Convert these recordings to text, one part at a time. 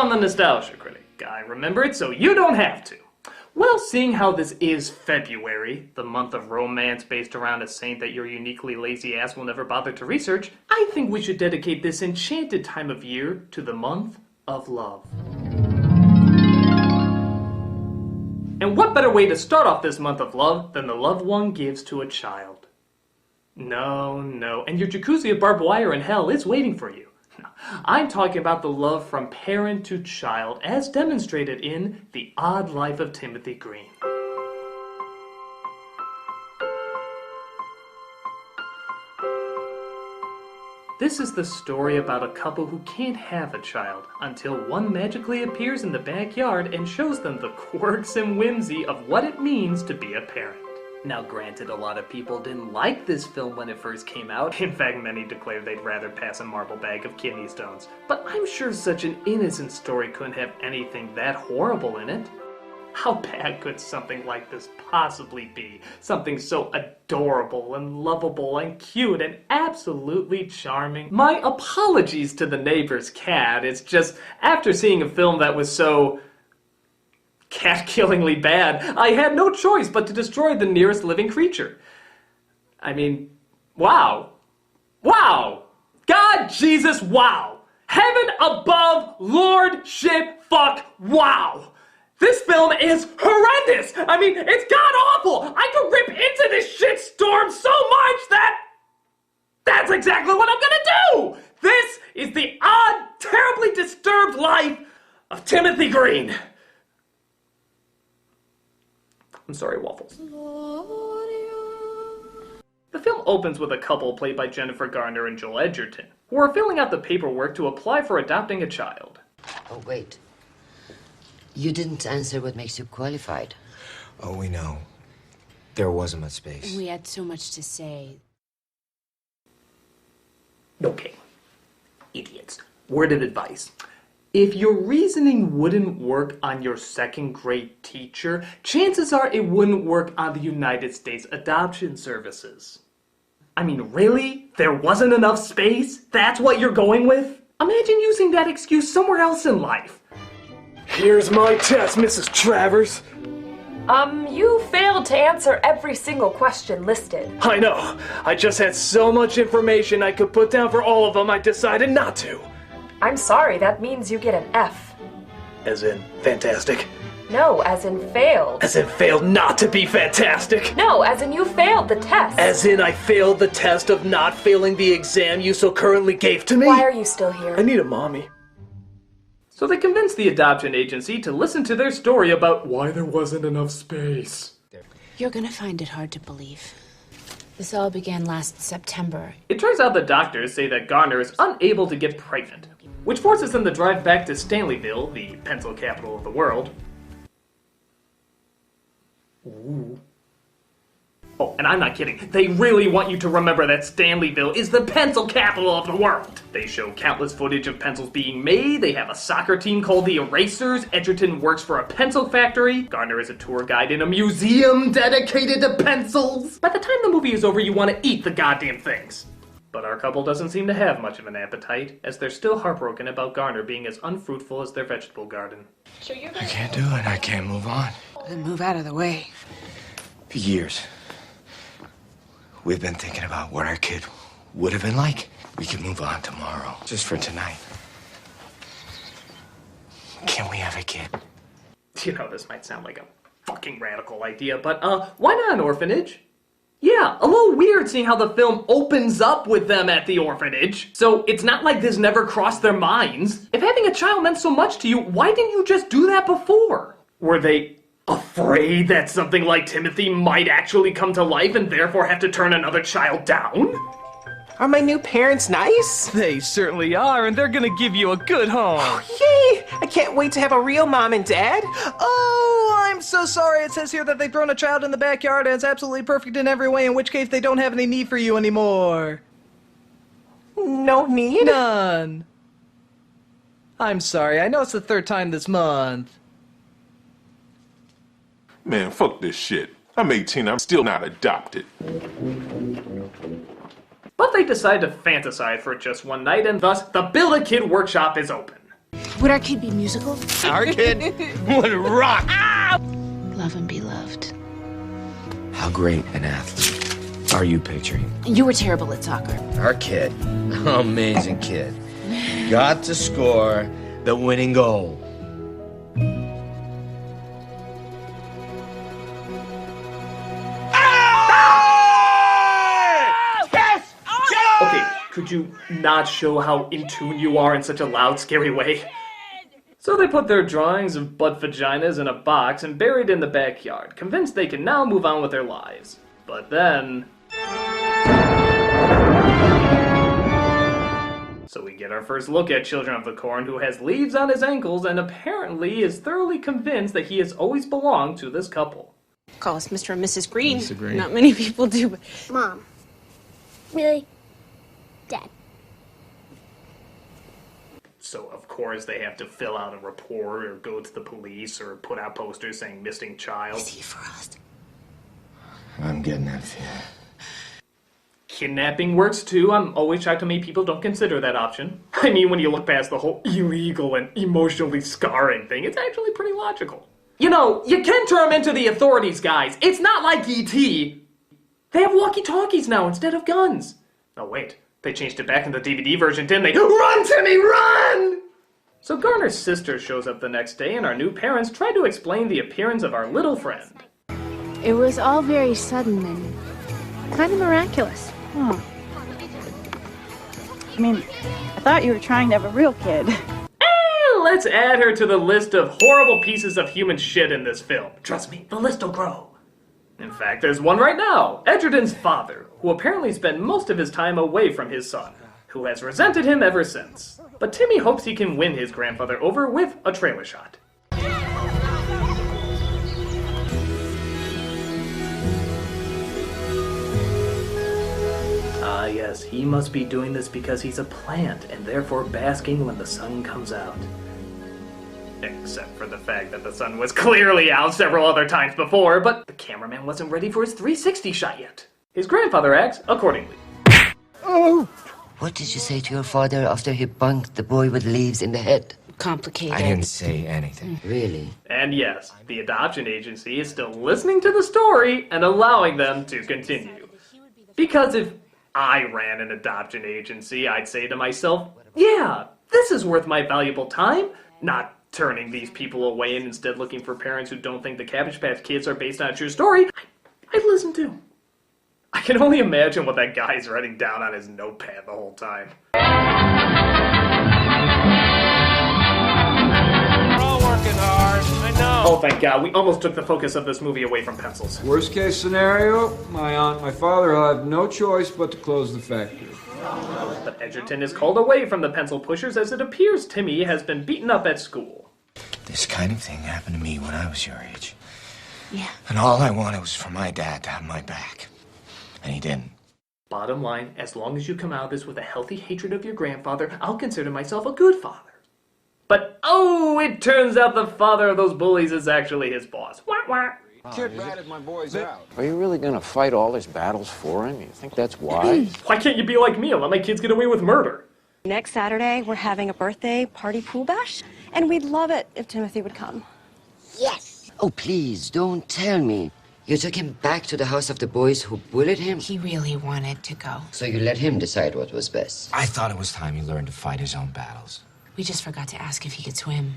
I'm the nostalgia critic. I remember it so you don't have to. Well, seeing how this is February, the month of romance based around a saint that your uniquely lazy ass will never bother to research, I think we should dedicate this enchanted time of year to the month of love. And what better way to start off this month of love than the love one gives to a child? No, and your jacuzzi of barbed wire in hell is waiting for you. I'm talking about the love from parent to child as demonstrated in The Odd Life of Timothy Green. This is the story about a couple who can't have a child until one magically appears in the backyard and shows them the quirks and whimsy of what it means to be a parent. Now granted, a lot of people didn't like this film when it first came out. In fact, many declared they'd rather pass a marble bag of kidney stones. But I'm sure such an innocent story couldn't have anything that horrible in it. How bad could something like this possibly be? Something so adorable and lovable and cute and absolutely charming. My apologies to the neighbor's cat. It's just, after seeing a film that was so cat-killingly bad, I had no choice but to destroy the nearest living creature. I mean, wow. Wow! God, Jesus, wow! Heaven above, Lord, shit, fuck, wow! This film is horrendous! I mean, it's god-awful! I could rip into this shitstorm so much that that's exactly what I'm gonna do! This is the odd, terribly disturbed life of Timothy Green. I'm sorry, Waffles. The film opens with a couple played by Jennifer Garner and Joel Edgerton, who are filling out the paperwork to apply for adopting a child. Oh, wait. You didn't answer what makes you qualified. Oh, we know. There wasn't much space. We had so much to say. Okay. Idiots. Word of advice. If your reasoning wouldn't work on your second grade teacher, chances are it wouldn't work on the United States Adoption Services. I mean, really? There wasn't enough space? That's what you're going with? Imagine using that excuse somewhere else in life. Here's my test, Mrs. Travers. You failed to answer every single question listed. I know. I just had so much information I could put down for all of them, I decided not to. I'm sorry, that means you get an F. As in, fantastic. No, as in failed. As in, failed not to be fantastic. No, as in you failed the test. As in, I failed the test of not failing the exam you so currently gave to me. Why are you still here? I need a mommy. So they convinced the adoption agency to listen to their story about why there wasn't enough space. You're gonna find it hard to believe. This all began last September. It turns out the doctors say that Garner is unable to get pregnant, which forces them to drive back to Stanleyville, the pencil capital of the world. Ooh. Oh, and I'm not kidding. They really want you to remember that Stanleyville is the pencil capital of the world. They show countless footage of pencils being made. They have a soccer team called the Erasers. Edgerton works for a pencil factory. Garner is a tour guide in a museum dedicated to pencils. By the time the movie is over, you want to eat the goddamn things. But our couple doesn't seem to have much of an appetite, as they're still heartbroken about Garner being as unfruitful as their vegetable garden. I can't do it. I can't move on. Then move out of the way. For years, we've been thinking about what our kid would have been like. We can move on tomorrow, just for tonight. Can we have a kid? You know, this might sound like a fucking radical idea, but why not an orphanage? Yeah, a little weird seeing how the film opens up with them at the orphanage. So it's not like this never crossed their minds. If having a child meant so much to you, why didn't you just do that before? Were they afraid that something like Timothy might actually come to life and therefore have to turn another child down? Are my new parents nice? They certainly are, and they're gonna give you a good home. Yay! I can't wait to have a real mom and dad. Oh, I'm so sorry. It says here that they've thrown a child in the backyard and it's absolutely perfect in every way, in which case they don't have any need for you anymore. No need? None. I'm sorry. I know it's the third time this month. Man, fuck this shit. I'm 18, I'm still not adopted. But they decide to fantasize for just one night, and thus, the Build-A-Kid workshop is open. Would our kid be musical? Our kid would rock. Love and be loved. How great an athlete are you picturing? You were terrible at soccer. Our kid, amazing kid, got to score the winning goal. Okay, could you not show how in tune you are in such a loud, scary way? So they put their drawings of butt vaginas in a box and buried in the backyard, convinced they can now move on with their lives. But then... So we get our first look at Children of the Corn, who has leaves on his ankles and apparently is thoroughly convinced that he has always belonged to this couple. Call us Mr. and Mrs. Green. Mr. Green. Not many people do, but... Mom. Really? Dad. So, of course, they have to fill out a report or go to the police or put out posters saying missing child. Is he for us? I'm getting that feeling. Kidnapping works too. I'm always shocked how many people don't consider that option. I mean, when you look past the whole illegal and emotionally scarring thing, it's actually pretty logical. You know, you can turn them into the authorities, guys. It's not like E.T. They have walkie-talkies now instead of guns. Oh, wait. They changed it back in the DVD version, didn't they? Run, Timmy, run! So Garner's sister shows up the next day, and our new parents try to explain the appearance of our little friend. It was all very sudden and kind of miraculous. I mean, I thought you were trying to have a real kid. Let's add her to the list of horrible pieces of human shit in this film. Trust me, the list will grow. In fact, there's one right now, Edgerton's father, who apparently spent most of his time away from his son, who has resented him ever since. But Timmy hopes he can win his grandfather over with a trailer shot. Ah, yes, he must be doing this because he's a plant and therefore basking when the sun comes out. Except for the fact that the sun was clearly out several other times before, but the cameraman wasn't ready for his 360 shot yet. His grandfather acts accordingly. Oh! What did you say to your father after he bunked the boy with leaves in the head? Complicated. I didn't say anything. Really? And yes, the adoption agency is still listening to the story and allowing them to continue. Because if I ran an adoption agency, I'd say to myself, yeah, this is worth my valuable time, not turning these people away and instead looking for parents who don't think the Cabbage Patch Kids are based on a true story. I'd listen to. I can only imagine what that guy's writing down on his notepad the whole time. We're all working hard, I know. Oh, thank God, we almost took the focus of this movie away from pencils. Worst case scenario, my aunt and my father will have no choice but to close the factory. But Edgerton is called away from the pencil pushers as it appears Timmy has been beaten up at school. This kind of thing happened to me when I was your age. Yeah. And all I wanted was for my dad to have my back. And he didn't. Bottom line, as long as you come out of this with a healthy hatred of your grandfather, I'll consider myself a good father. But, oh, it turns out the father of those bullies is actually his boss. Wah, wah. Kid ratted my boys out. Are you really gonna fight all his battles for him? You think that's wise? Why can't you be like me and let my kids get away with murder? Next Saturday, we're having a birthday party pool bash, and we'd love it if Timothy would come. Yes! Oh, please, don't tell me. You took him back to the house of the boys who bullied him? He really wanted to go. So you let him decide what was best? I thought it was time he learned to fight his own battles. We just forgot to ask if he could swim.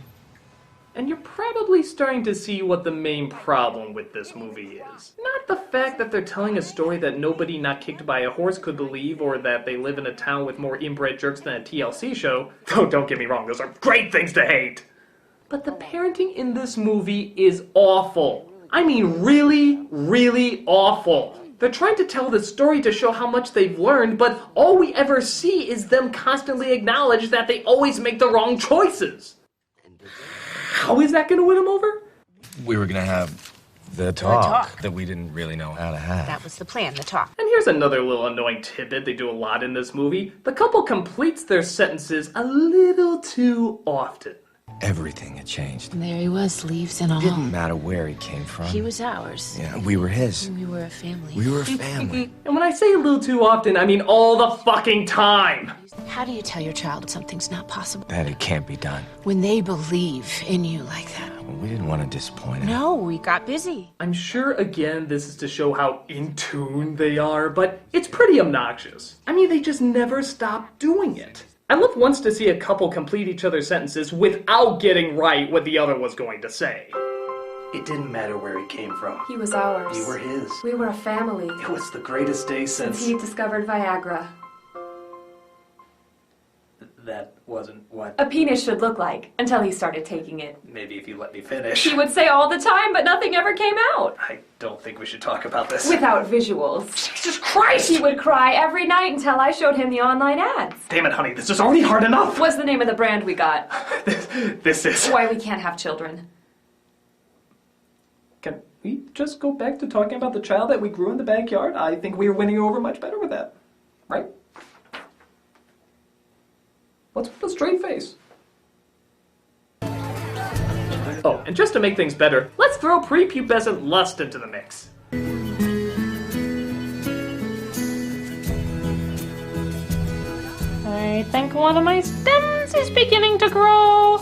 And you're probably starting to see what the main problem with this movie is. Not the fact that they're telling a story that nobody not kicked by a horse could believe, or that they live in a town with more inbred jerks than a TLC show. Oh, don't get me wrong, those are great things to hate. But the parenting in this movie is awful. I mean, really, really awful. They're trying to tell this story to show how much they've learned, but all we ever see is them constantly acknowledge that they always make the wrong choices. How is that going to win him over? We were going to have the talk that we didn't really know how to have. That was the plan, the talk. And here's another little annoying tidbit they do a lot in this movie. The couple completes their sentences a little too often. Everything had changed. And there he was, leaves and all. It didn't matter where he came from. He was ours. Yeah, we were his. We were a family. We were a family. And when I say a little too often, I mean all the fucking time. How do you tell your child something's not possible? That it can't be done. When they believe in you like that. Well, we didn't want to disappoint him. No, we got busy. I'm sure, again, this is to show how in tune they are, but it's pretty obnoxious. I mean, they just never stop doing it. I loved once to see a couple complete each other's sentences without getting right what the other was going to say. It didn't matter where he came from. He was ours. We were his. We were a family. It was the greatest day since he discovered Viagra. That wasn't what... A penis should look like, until he started taking it. Maybe if you let me finish. He would say all the time, but nothing ever came out. I don't think we should talk about this. Without visuals. Jesus Christ! He would cry every night until I showed him the online ads. Damn it, honey, this is already hard enough! What's the name of the brand we got? This is... Why we can't have children. Can we just go back to talking about the child that we grew in the backyard? I think we are winning over much better with that. Right? What's with the straight face? Oh, and just to make things better, let's throw prepubescent lust into the mix. I think one of my stems is beginning to grow.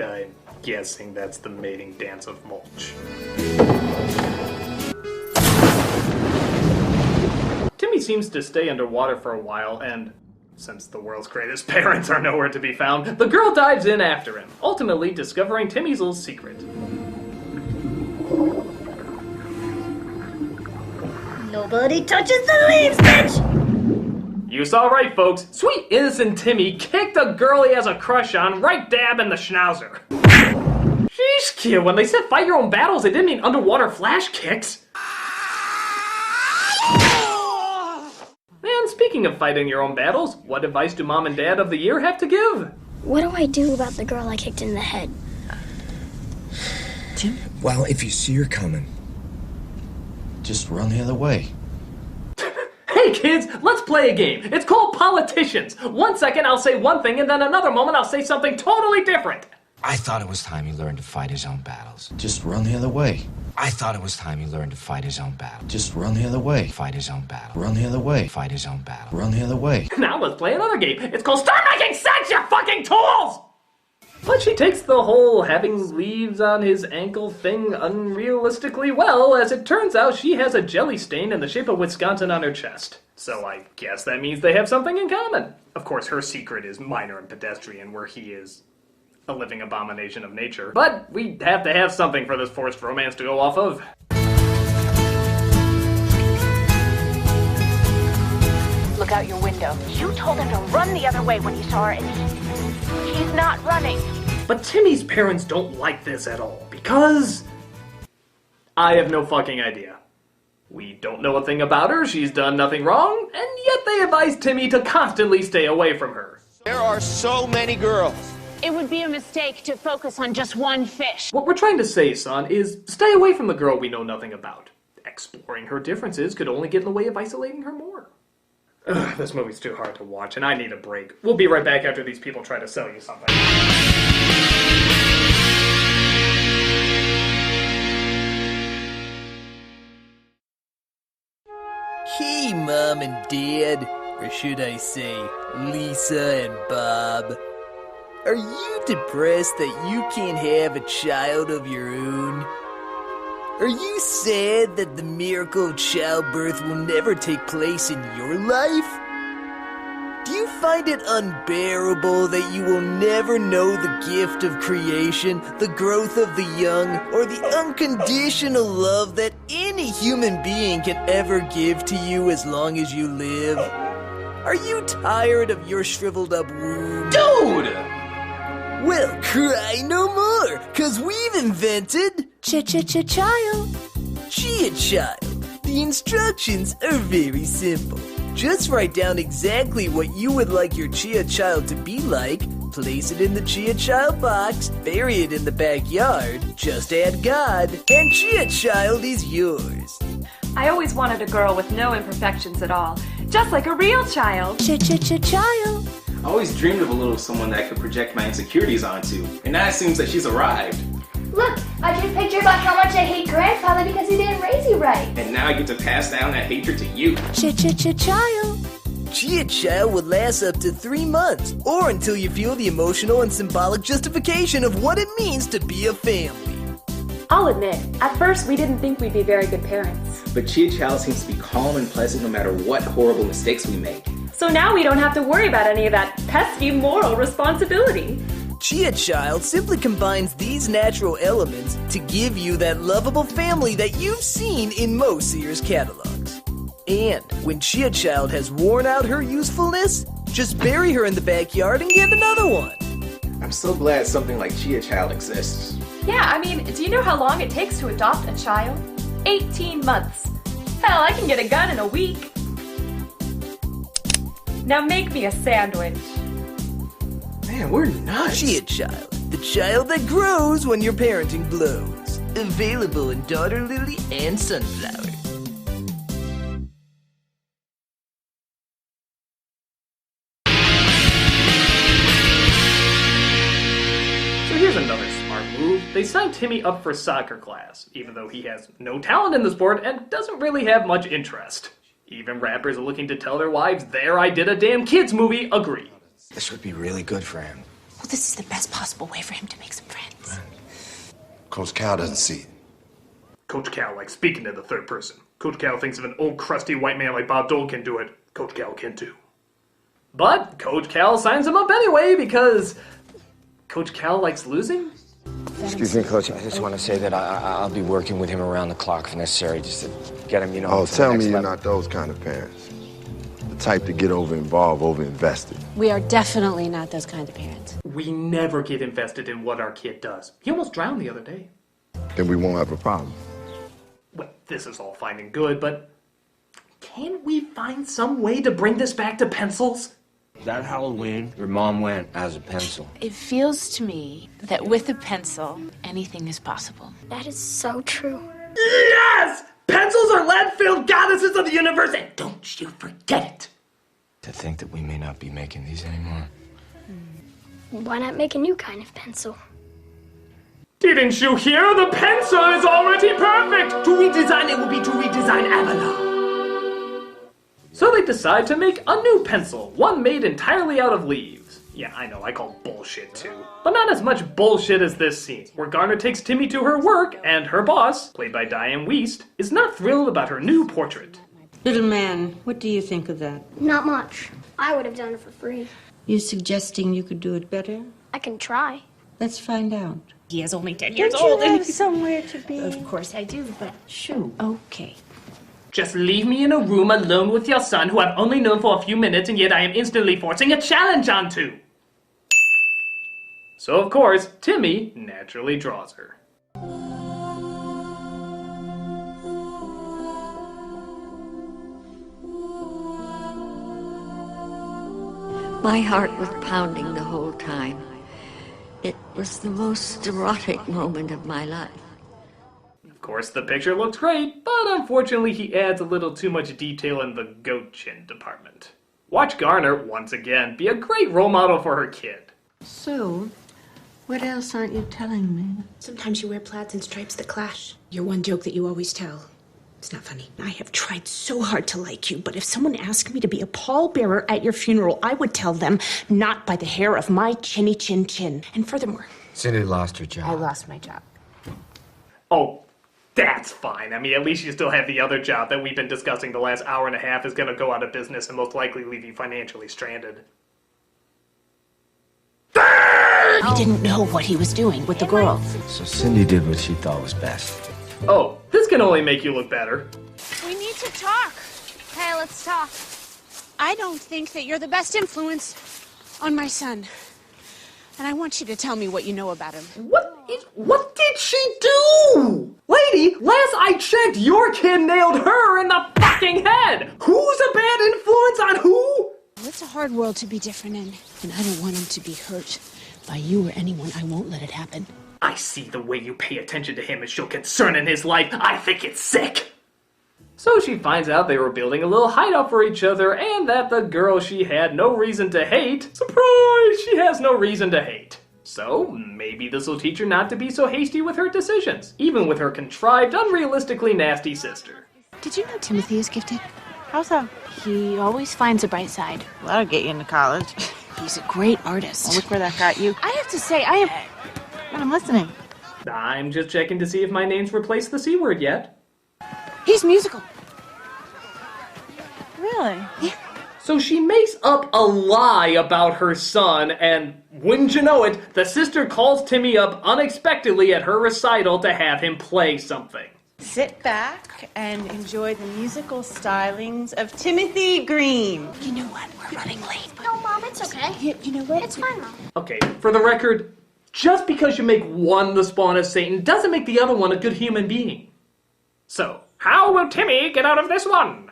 I'm guessing that's the mating dance of mulch. Timmy seems to stay underwater for a while, and since the world's greatest parents are nowhere to be found, the girl dives in after him, ultimately discovering Timmy's little secret. Nobody touches the leaves, bitch! You saw right, folks. Sweet innocent Timmy kicked a girl he has a crush on right dab in the schnauzer. Sheesh, kid, when they said fight your own battles, they didn't mean underwater flash kicks. And speaking of fighting your own battles, what advice do Mom and Dad of the Year have to give? What do I do about the girl I kicked in the head? Tim? Well, if you see her coming, just run the other way. Hey kids, let's play a game. It's called Politicians. 1 second I'll say one thing and then another moment I'll say something totally different. I thought it was time he learned to fight his own battles. Just run the other way. I thought it was time he learned to fight his own battle. Just run the other way. Fight his own battle. Run the other way. Fight his own battle. Run the other way. Now let's play another game. It's called Start Making Sense, you fucking tools! But she takes the whole having leaves on his ankle thing unrealistically well, as it turns out she has a jelly stain in the shape of Wisconsin on her chest. So I guess that means they have something in common. Of course, her secret is minor and pedestrian, where he is a living abomination of nature. But we have to have something for this forced romance to go off of. Look out your window. You told him to run the other way when you saw her, and he's not running. But Timmy's parents don't like this at all, because I have no fucking idea. We don't know a thing about her, she's done nothing wrong, and yet they advise Timmy to constantly stay away from her. There are so many girls. It would be a mistake to focus on just one fish. What we're trying to say, son, is stay away from the girl we know nothing about. Exploring her differences could only get in the way of isolating her more. Ugh, this movie's too hard to watch, and I need a break. We'll be right back after these people try to sell you something. Hey, Mom and Dad, or should I say, Lisa and Bob. Are you depressed that you can't have a child of your own? Are you sad that the miracle of childbirth will never take place in your life? Do you find it unbearable that you will never know the gift of creation, the growth of the young, or the unconditional love that any human being can ever give to you as long as you live? Are you tired of your shriveled up womb? Dude! Well, cry no more, 'cause we've invented Child. Chia Child. The instructions are very simple. Just write down exactly what you would like your Chia Child to be like, Place it in the Chia Child box, bury it in the backyard, just add God, and Chia Child is yours. I always wanted a girl with no imperfections at all, just like a real child. Child. I always dreamed of a little someone that I could project my insecurities onto, and now it seems that she's arrived. Look, I drew pictures about how much I hate grandfather because he didn't raise you right. And now I get to pass down that hatred to you. Child. Chia Child would last up to 3 months, or until you feel the emotional and symbolic justification of what it means to be a family. I'll admit, at first we didn't think we'd be very good parents. But Chia Child seems to be calm and pleasant no matter what horrible mistakes we make. So now we don't have to worry about any of that pesky moral responsibility. Chia Child simply combines these natural elements to give you that lovable family that you've seen in most Sears catalogs. And when Chia Child has worn out her usefulness, just bury her in the backyard and get another one. I'm so glad something like Chia Child exists. Yeah, I mean, do you know how long it takes to adopt a child? 18 months. Hell, I can get a gun in a week. Now make me a sandwich. Man, we're nuts. Chia Child, the child that grows when your parenting blows. Available in Daughter Lily and Sunflower. So here's another smart move. They signed Timmy up for soccer class, even though he has no talent in the sport and doesn't really have much interest. Even rappers looking to tell their wives, "There, I did a damn kids movie," agree. This would be really good for him. Well, this is the best possible way for him to make some friends. Coach Cal doesn't see it. Coach Cal likes speaking to the third person. Coach Cal thinks if an old crusty white man like Bob Dole can do it, Coach Cal can too. But Coach Cal signs him up anyway because Coach Cal likes losing? Excuse me, Coach. I just want to say that I'll be working with him around the clock if necessary, just to get him, Oh, to the tell next me you're level. not those kind of parents. The type to get over-involved, over-invested. We are definitely not those kind of parents. We never get invested in what our kid does. He almost drowned the other day. Then we won't have a problem. Well, this is all fine and good, but can we find some way to bring this back to pencils? That Halloween, your mom went as a pencil. It feels to me that with a pencil, anything is possible. That is so true. Yes! Pencils are lead-filled goddesses of the universe, and don't you forget it! To think that we may not be making these anymore. Why not make a new kind of pencil? Didn't you hear? The pencil is already perfect! To redesign it will be to redesign Avalon. So they decide to make a new pencil, one made entirely out of leaves. Yeah, I know, I call bullshit too. But not as much bullshit as this scene, where Garner takes Timmy to her work, and her boss, played by Diane Wiest, is not thrilled about her new portrait. Little man, what do you think of that? Not much. I would have done it for free. You suggesting you could do it better? I can try. Let's find out. He is only 10 years Don't old. you have somewhere to be? Of course I do, but Shoo. okay. Just leave me in a room alone with your son, who I've only known for a few minutes, and yet I am instantly forcing a challenge onto. So, of course, Timmy naturally draws her. My heart was pounding the whole time. It was the most erotic moment of my life. Of course, the picture looks great, but unfortunately he adds a little too much detail in the goat chin department. Watch Garner, once again, be a great role model for her kid. So, what else aren't you telling me? Sometimes you wear plaids and stripes that clash. Your one joke that you always tell. It's not funny. I have tried so hard to like you, but if someone asked me to be a pallbearer at your funeral, I would tell them, not by the hair of my chinny chin chin. And furthermore, Cindy lost her job. I lost my job. Oh, that's fine. I mean, at least you still have the other job that we've been discussing the last hour and a half is going to go out of business and most likely leave you financially stranded. He didn't know what he was doing with the girl. So Cindy did what she thought was best. Oh, this can only make you look better. We need to talk. Hey, let's talk. I don't think that you're the best influence on my son. And I want you to tell me what you know about him. What did she do? Lady, last I checked, your kid nailed her in the fucking head. Who's a bad influence on who? Well, it's a hard hard world to be different in. And I don't want him to be hurt by you or anyone. I won't let it happen. I see the way you pay attention to him and show concern in his life. I think it's sick. So she finds out they were building a little hideout for each other and that the girl she had no reason to hate, surprise, she has no reason to hate. So maybe this will teach her not to be so hasty with her decisions, even with her contrived, unrealistically nasty sister. Did you know Timothy is gifted? How so? He always finds a bright side. Well, that'll get you into college. He's a great artist. Well, look where that got you. I have to say, I am... But I'm listening. I'm just checking to see if my name's replaced the C word yet. He's musical. Really? Yeah. So she makes up a lie about her son, and wouldn't you know it, the sister calls Timmy up unexpectedly at her recital to have him play something. Sit back and enjoy the musical stylings of Timothy Green. You know what? We're running late. No, Mom, it's okay. You know what? It's fine, Mom. Okay, for the record, just because you make one the spawn of Satan doesn't make the other one a good human being. So, how will Timmy get out of this one?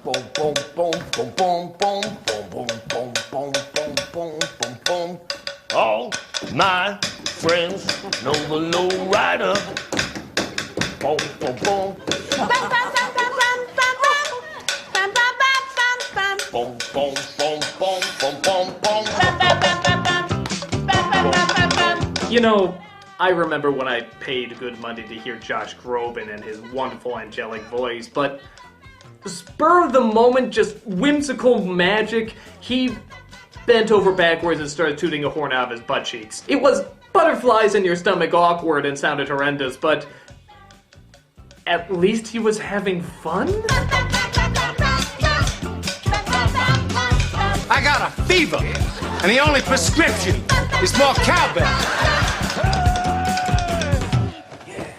Boom, boom, boom, boom, boom, boom, boom, boom, boom, boom, boom, boom, boom. All my friends know the low rider. Boom, boom, boom. Boom, boom, boom, boom, boom, boom, boom. You know, I remember when I paid good money to hear Josh Groban and his wonderful angelic voice, but spur of the moment, just whimsical magic, he bent over backwards and started tooting a horn out of his butt cheeks. It was butterflies in your stomach awkward and sounded horrendous, but at least he was having fun? I got a fever, and the only prescription is more cowbell.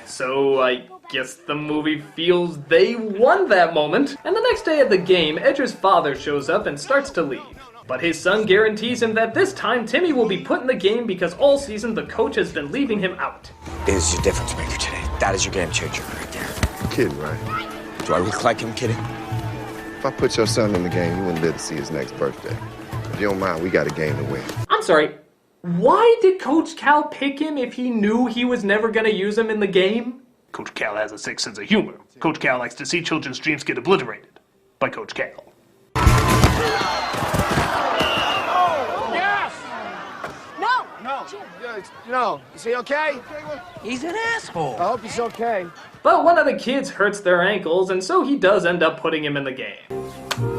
So I guess the movie feels they won that moment. And the next day at the game, Edger's father shows up and starts to leave. But his son guarantees him that this time Timmy will be put in the game because all season the coach has been leaving him out. It is your difference maker today. That is your game changer right there. You're kidding, right? Do I look like I'm kidding? If I put your son in the game, you wouldn't live to see his next birthday. If you don't mind, we got a game to win. I'm sorry, why did Coach Cal pick him if he knew he was never going to use him in the game? Coach Cal has a sick sense of humor. Coach Cal likes to see children's dreams get obliterated by Coach Cal. Yes! No! No. Is he okay? He's an asshole. I hope he's okay. But one of the kids hurts their ankles, and so he does end up putting him in the game.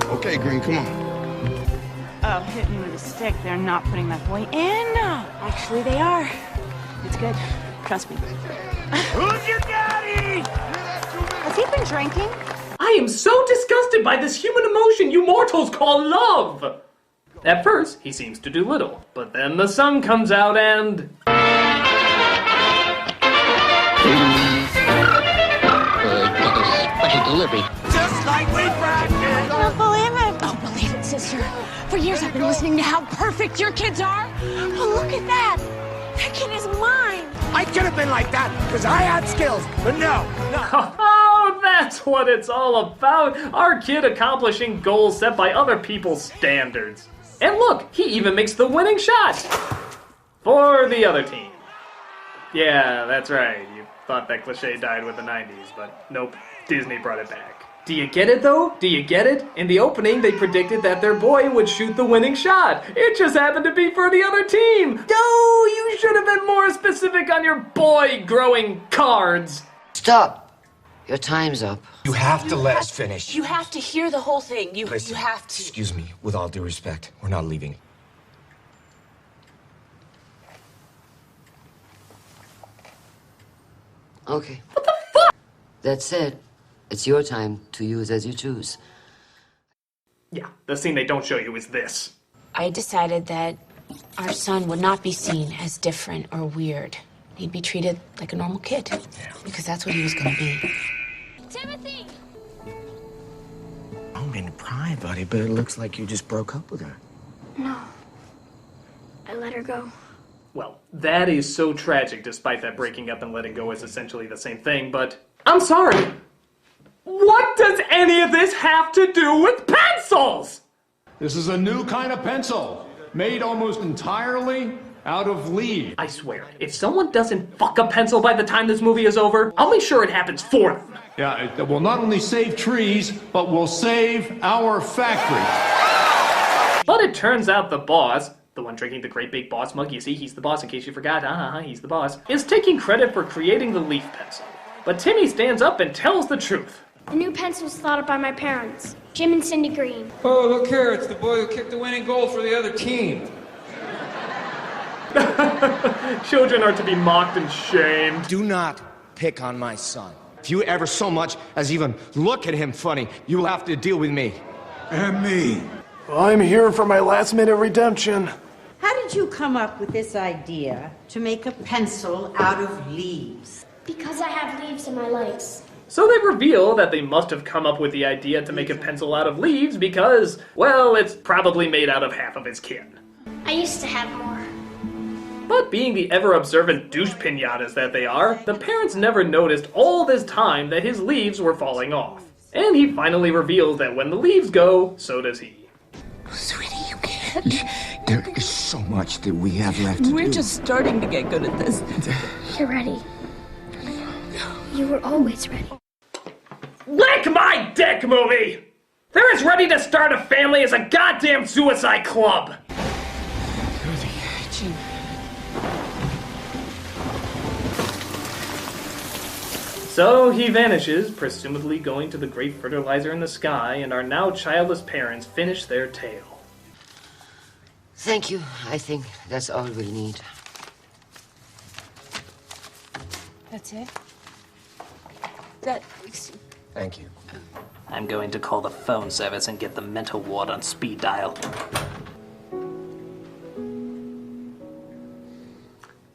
Okay, Green, come on. Oh, hit me with a stick. They're not putting that boy in. Actually, they are. It's good. Trust me. Who's your daddy? Has he been drinking? I am so disgusted by this human emotion you mortals call love! At first, he seems to do little, but then the sun comes out and... Special delivery. Just like we practiced. I don't believe it. Oh, believe it, sister. For years I've been listening to how perfect your kids are. Oh, look at that. That kid is mine. I could have been like that because I had skills, but no. Oh, that's what it's all about. Our kid accomplishing goals set by other people's standards. And look, he even makes the winning shot for the other team. Yeah, that's right. You thought that cliche died with the 90s, but nope, Disney brought it back. Do you get it, though? Do you get it? In the opening, they predicted that their boy would shoot the winning shot. It just happened to be for the other team. Oh, you should have been more specific on your boy growing cards. Stop. Your time's up. You have to let us finish. You have to hear the whole thing. You Listen, have to. Excuse me, with all due respect, we're not leaving. Okay. What the fuck? That said, it's your time to use as you choose. Yeah, the scene they don't show you is this. I decided that our son would not be seen as different or weird. He'd be treated like a normal kid. Yeah. Because that's what he was gonna be. Timothy! I'm gonna pry, buddy, but it looks like you just broke up with her. No. I let her go. Well, that is so tragic, despite that breaking up and letting go is essentially the same thing, but I'm sorry. What does any of this have to do with pencils? This is a new kind of pencil, made almost entirely out of lead. I swear, if someone doesn't fuck a pencil by the time this movie is over, I'll make sure it happens for them. Yeah, it will not only save trees, but will save our factory. But it turns out the boss, the one drinking the great big boss mug, you see, he's the boss in case you forgot, he's the boss, is taking credit for creating the leaf pencil. But Timmy stands up and tells the truth. The new pencil was thought up by my parents, Jim and Cindy Green. Oh, look here, it's the boy who kicked the winning goal for the other team. Children are to be mocked and shamed. Do not pick on my son. If you ever so much as even look at him funny, you will have to deal with me. And me. I'm here for my last-minute redemption. How did you come up with this idea to make a pencil out of leaves? Because I have leaves in my legs. So they reveal that they must have come up with the idea to make a pencil out of leaves because, well, it's probably made out of half of his kin. I used to have more. But being the ever-observant douche pinatas that they are, the parents never noticed all this time that his leaves were falling off. And he finally reveals that when the leaves go, so does he. Sweetie, you can't. There is so much that we have left to do. We're just starting to get good at this. You're ready. You were always ready. Lick my dick, movie! They're as ready to start a family as a goddamn suicide club! So he vanishes, presumably going to the great fertilizer in the sky, and our now childless parents finish their tale. Thank you. I think that's all we'll need. That's it? Thank you. I'm going to call the phone service and get the mental ward on speed dial.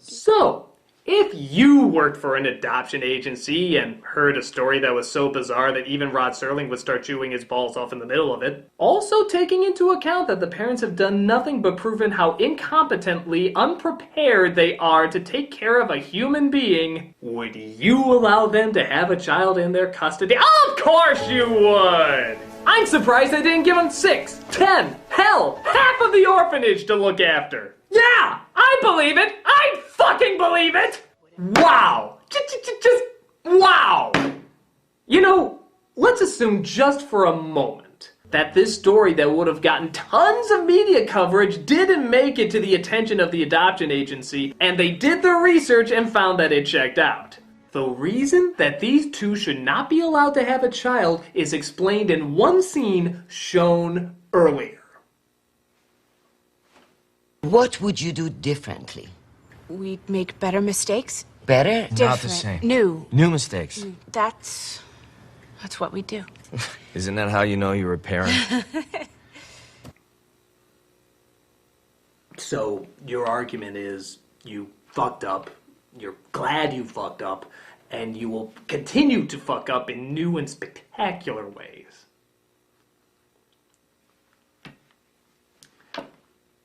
So, if you worked for an adoption agency and heard a story that was so bizarre that even Rod Serling would start chewing his balls off in the middle of it, also taking into account that the parents have done nothing but proven how incompetently unprepared they are to take care of a human being, would you allow them to have a child in their custody? Of course you would! I'm surprised they didn't give him 6, 10, hell, half of the orphanage to look after. Yeah, I believe it. I fucking believe it. Wow. Just wow. You know, let's assume just for a moment that this story that would have gotten tons of media coverage didn't make it to the attention of the adoption agency, and they did the research and found that it checked out. The reason that these two should not be allowed to have a child is explained in one scene shown earlier. What would you do differently? We'd make better mistakes. Better? Different. Not the same. New. New mistakes. That's what we do. Isn't that how you know you're a parent? So, your argument is you fucked up, you're glad you fucked up, and you will continue to fuck up in new and spectacular ways.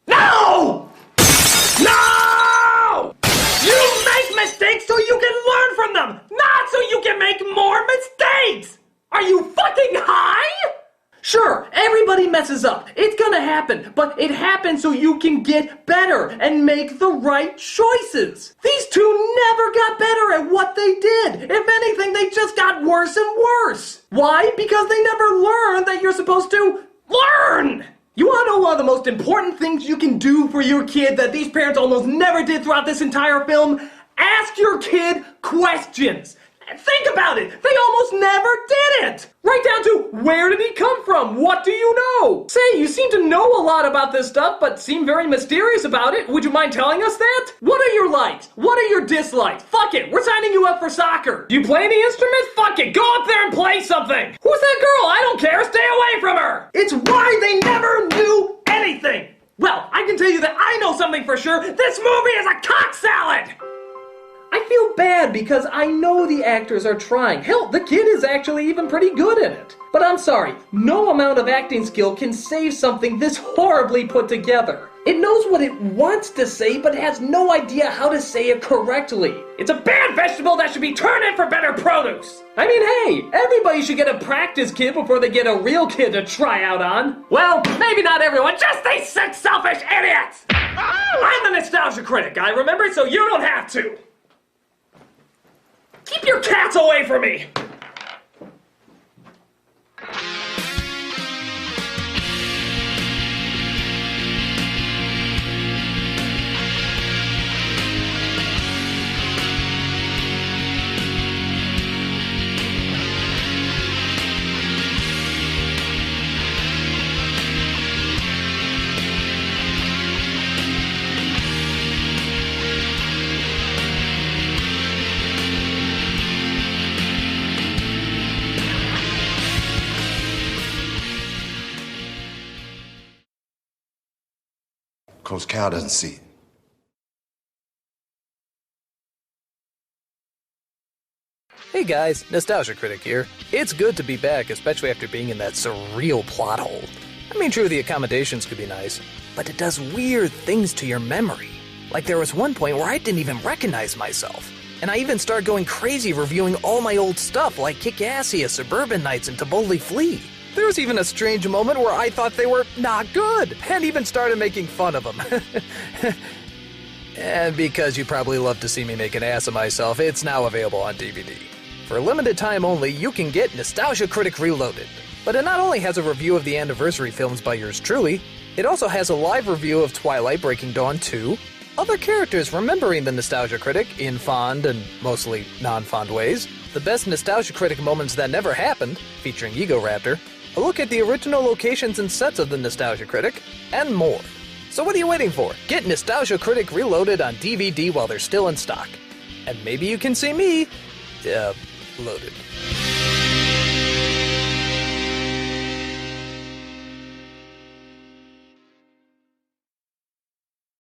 No! No! You make mistakes so you can learn from them, not so you can make more mistakes! Are you fucking high? Sure, everybody messes up. It's gonna happen, but it happens so you can get better and make the right choices. These two never got better at what they did. If anything, they just got worse and worse. Why? Because they never learned that you're supposed to learn. You want to know one of the most important things you can do for your kid that these parents almost never did throughout this entire film? Ask your kid questions. Think about it. They almost never did it. Right down to, where did he come from? What do you know? Say, you seem to know a lot about this stuff, but seem very mysterious about it. Would you mind telling us that? What are your likes? What are your dislikes? Fuck it. We're signing you up for soccer. Do you play any instruments? Fuck it. Go up there and play something. Who's that girl? I don't care. Stay away from her. It's why they never knew anything. Well, I can tell you that I know something for sure. This movie is a cock salad. I feel bad because I know the actors are trying. Hell, the kid is actually even pretty good in it. But I'm sorry, no amount of acting skill can save something this horribly put together. It knows what it wants to say, but it has no idea how to say it correctly. It's a bad vegetable that should be turned in for better produce. I mean, hey, everybody should get a practice kid before they get a real kid to try out on. Well, maybe not everyone, just these sick, selfish idiots! I'm the nostalgia critic, guy, remember? So you don't have to. Keep your cats away from me! Coach Cal doesn't see it. Hey guys, Nostalgia Critic here. It's good to be back, especially after being in that surreal plot hole. I mean, true, the accommodations could be nice, but it does weird things to your memory. Like there was one point where I didn't even recognize myself, and I even started going crazy reviewing all my old stuff like Kick-Assia, Suburban Nights, and To Boldly Flee. There was even a strange moment where I thought they were not good, and even started making fun of them. And because you probably love to see me make an ass of myself, it's now available on DVD. For a limited time only, you can get Nostalgia Critic Reloaded. But it not only has a review of the anniversary films by yours truly, it also has a live review of Twilight Breaking Dawn 2, other characters remembering the Nostalgia Critic in fond and mostly non-fond ways, the best Nostalgia Critic moments that never happened, featuring Ego Raptor, a look at the original locations and sets of the Nostalgia Critic, and more. So what are you waiting for? Get Nostalgia Critic Reloaded on DVD while they're still in stock. And maybe you can see me, loaded.